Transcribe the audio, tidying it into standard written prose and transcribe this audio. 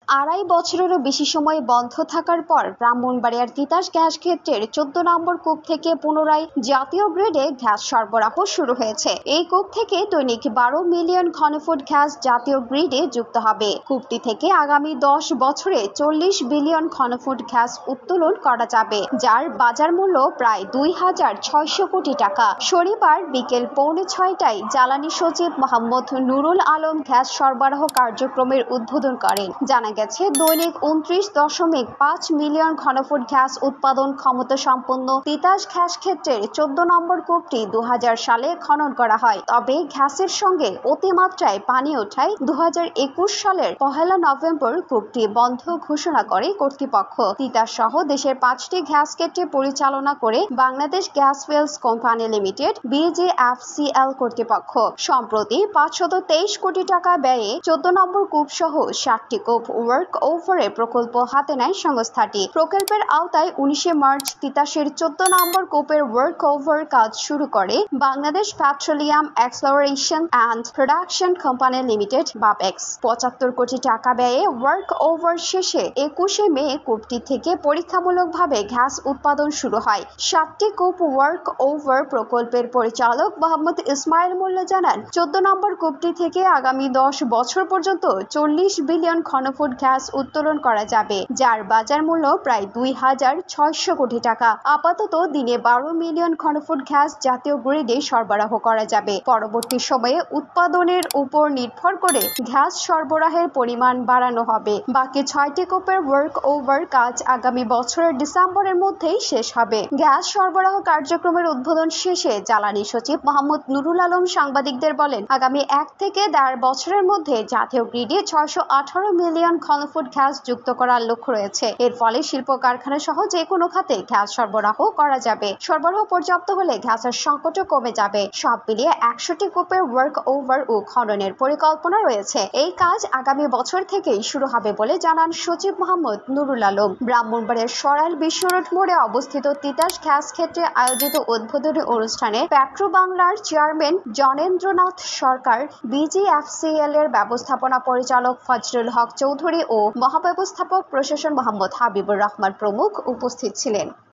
আড়াই বছরেরও বেশি সময় বন্ধ থাকার পর ব্রাহ্মণবাড়িয়ার তিতাস গ্যাস ক্ষেত্রের 14 নম্বর কূপ থেকে পুনরায় জাতীয় গ্রিডে গ্যাস সরবরাহ শুরু হয়েছে। এই কূপ থেকে দৈনিক 12 মিলিয়ন ঘনফুট গ্যাস জাতীয় গ্রিডে যুক্ত হবে। কূপটি থেকে আগামী 10 বছরে 40 বিলিয়ন ঘনফুট গ্যাস উত্তোলন করা যাবে, যার বাজার মূল্য প্রায় 2600 কোটি টাকা। শনিবার বিকেল 5:45টায় জ্বালানি সচিব মোহাম্মদ নুরুল আলম গ্যাস সরবরাহ কার্যক্রমের উদ্বোধন করেন। জানা গেছে, দৈনিক 29.5 মিলিয়ন ঘনফুট গ্যাস উৎপাদন ক্ষমতা সম্পন্ন তিতাস গ্যাস ক্ষেত্রের 14 নম্বর কূপটি 2000 সালে খনন করা হয়। তবে গ্যাসের সঙ্গে অতিমাত্রায় পানি ওঠায় 2021 সালের 1 নভেম্বর কূপটি বন্ধ ঘোষণা করে কর্তৃপক্ষ। তিতাস সহ দেশের 5টি গ্যাস ক্ষেত্রে পরিচালনা করে Bangladesh gas fields company limited BGFCL কর্তৃপক্ষ। সম্প্রতি 523 কোটি টাকা ব্যয়ে 14 নম্বর কূপ সহ 60টি কূপ ওয়ার্ক ওভারের প্রকল্প হাতে নেয় সংস্থাটি। প্রকল্পের আওতায় 19 মার্চ তিতাসের 14 নম্বর কূপের ওয়ার্ক ওভার কাজ শুরু করে Bangladesh petroleum exploration and production company limited Bapex. 75 কোটি টাকা ব্যয়ে ওয়ার্ক ওভার শেষে 21 মে কূপটি থেকে পরীক্ষামূলকভাবে গ্যাস উৎপাদন শুরু হয়। 7টি কূপ ওয়ার্ক ওভার প্রকল্পের পরিচালক মোহাম্মদ ইসমাইল মোল্লা জানান, 14 নম্বর কূপটি থেকে আগামী 10 বছর পর্যন্ত 40 বিলিয়ন ঘনফুট গ্যাস উত্তোলন করা যাবে, যার বাজার মূল্য প্রায় 2600 কোটি টাকা। আপাতত দিনে 12 মিলিয়ন ঘনফুট গ্যাস জাতীয় গ্রিডে সরবরাহ করা যাবে। পরবর্তী সময়ে উৎপাদনের উপর নির্ভর করে গ্যাস সরবরাহের পরিমাণ বাড়ানো হবে। বাকি 6টি কূপের ওয়ার্ক ওভার কাজ আগামী বছরের ডিসেম্বরের মধ্যেই শেষ হবে। গ্যাস সরবরাহ কার্যক্রমের উদ্বোধন শেষে জ্বালানি সচিব মোহাম্মদ নুরুল আলম সাংবাদিকদের বলেন, আগামী 1 থেকে 1.5 বছরের মধ্যে জাতীয় গ্রিডে 618 মিলিয়ন ঘনফুট গ্যাস যুক্ত করার লক্ষ্য রয়েছে। এর ফলে শিল্প কারখানা সহ যে কোনো খাতে গ্যাস সরবরাহ করা যাবে। সরবরাহ পর্যাপ্ত হলে গ্যাসের সংকটও কমে যাবে। সব মিলিয়ে 100টি কূপের ওয়ার্ক ওভার ও খননের পরিকল্পনা রয়েছে। এই কাজ আগামী বছর থেকেই শুরু হবে বলে জানান সচিব মোহাম্মদ নুরুল আলম। ব্রাহ্মণবাড়িয়ার সরাইল বিশ্ব রোড মোড়ে অবস্থিত তিতাস গ্যাস ক্ষেত্রে আয়োজিত উদ্বোধনী অনুষ্ঠানে পেট্রো বাংলার চেয়ারম্যান জনেন্দ্রনাথ সরকার, BGFCL এর ব্যবস্থাপনা পরিচালক ফজলুল হক চৌধুরী ও মহাব্যবস্থাপক প্রশাসন মোহাম্মদ হাবিবুর রহমান প্রমুখ উপস্থিত ছিলেন।